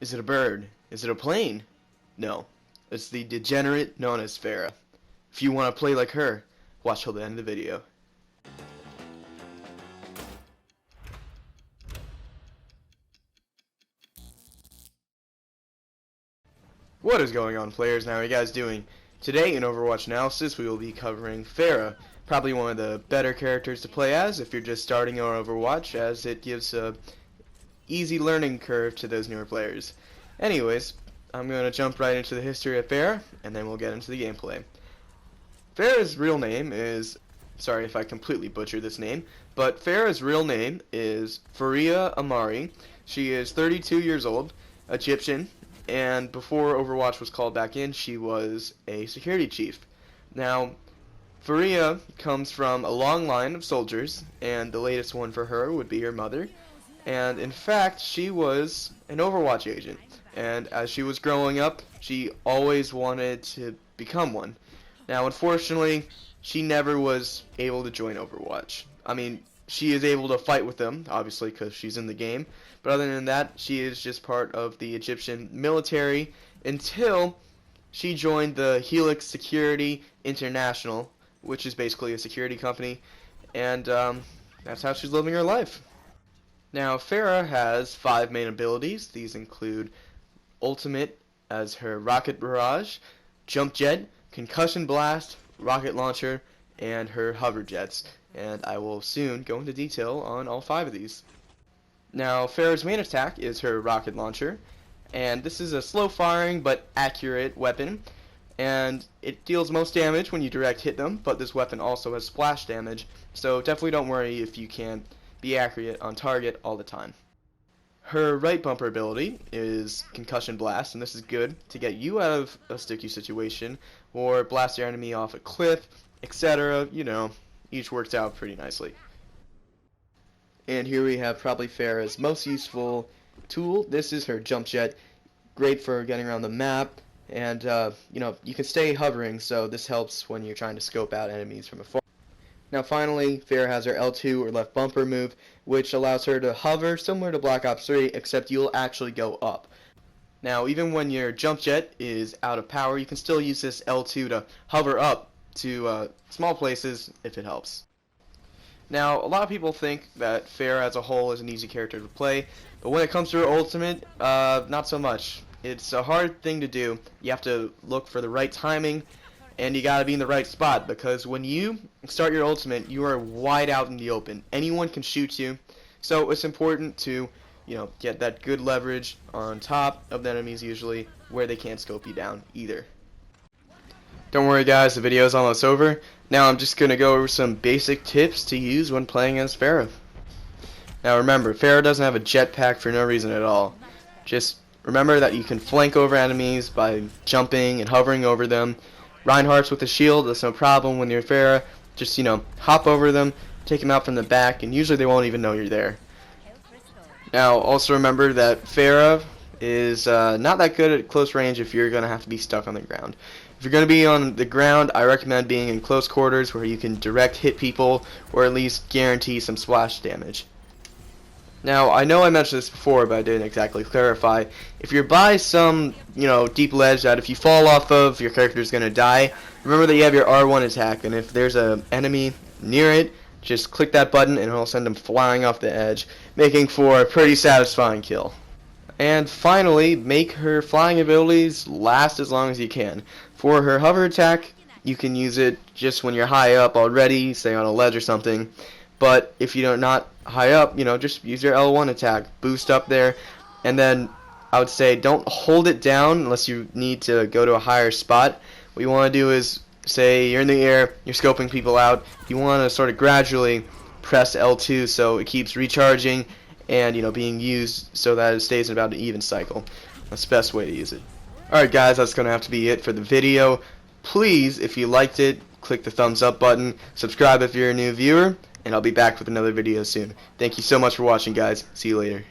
Is it a bird? Is it a plane? No. It's the degenerate known as Pharah. If you want to play like her, watch till the end of the video. What is going on, players? How are you guys doing? Today in Overwatch Analysis we will be covering Pharah, probably one of the better characters to play as if you're just starting on Overwatch, as it gives a easy learning curve to those newer players. Anyways, I'm going to jump right into the history of Pharah, and then we'll get into the gameplay. Pharah's real name is, sorry if I completely butcher this name, but Pharah's real name is Pharah Amari. She is 32 years old, Egyptian, and before Overwatch was called back in, she was a security chief. Now, Pharah comes from a long line of soldiers, and the latest one for her would be her mother. And in fact, she was an Overwatch agent. And as she was growing up, she always wanted to become one. Now, unfortunately, she never was able to join Overwatch. I mean, she is able to fight with them, obviously, because she's in the game. But other than that, she is just part of the Egyptian military until she joined the Helix Security International, which is basically a security company. And that's how she's living her life. Now, Pharah has 5 main abilities. These include Ultimate as her Rocket Barrage, Jump Jet, Concussion Blast, Rocket Launcher, and her Hover Jets. And I will soon go into detail on all 5 of these. Now, Pharah's main attack is her Rocket Launcher, and this is a slow-firing but accurate weapon, and it deals most damage when you direct hit them, but this weapon also has splash damage, so definitely don't worry if you can't be accurate on target all the time. Her right bumper ability is Concussion Blast, and this is good to get you out of a sticky situation or blast your enemy off a cliff, etc. You know, each works out pretty nicely. And here we have probably Pharah's most useful tool. This is her Jump Jet, great for getting around the map, and you know, you can stay hovering, so this helps when you're trying to scope out enemies from afar. Now finally, Pharah has her L2 or left bumper move, which allows her to hover similar to Black Ops 3, except you'll actually go up. Now even when your jump jet is out of power, you can still use this L2 to hover up to small places if it helps. Now a lot of people think that Pharah as a whole is an easy character to play, but when it comes to her ultimate, not so much. It's a hard thing to do. You have to look for the right timing, and you gotta be in the right spot, because when you start your ultimate, you are wide out in the open. Anyone can shoot you, so it's important to, you know, get that good leverage on top of the enemies usually, where they can't scope you down either. Don't worry guys, the video is almost over. Now I'm just gonna go over some basic tips to use when playing as Pharah. Now remember, Pharah doesn't have a jetpack for no reason at all. Just remember that you can flank over enemies by jumping and hovering over them. Reinhardt's with a shield, that's no problem when you're Pharah. Just, you know, hop over them, take them out from the back, and usually they won't even know you're there. Now, also remember that Pharah is not that good at close range if you're going to have to be stuck on the ground. If you're going to be on the ground, I recommend being in close quarters where you can direct hit people, or at least guarantee some splash damage. Now, I know I mentioned this before, but I didn't exactly clarify. If you're by some, you know, deep ledge that if you fall off of, your character's gonna die, remember that you have your R1 attack, and if there's an enemy near it, just click that button and it'll send them flying off the edge, making for a pretty satisfying kill. And finally, make her flying abilities last as long as you can. For her hover attack, you can use it just when you're high up already, say on a ledge or something. But if you're not high up, you know, just use your L1 attack, boost up there, and then I would say don't hold it down unless you need to go to a higher spot. What you want to do is, say you're in the air, you're scoping people out, you want to sort of gradually press L2 so it keeps recharging and, you know, being used so that it stays in about an even cycle. That's the best way to use it. Alright guys, that's going to have to be it for the video. Please, if you liked it, click the thumbs up button, subscribe if you're a new viewer, and I'll be back with another video soon. Thank you so much for watching, guys. See you later.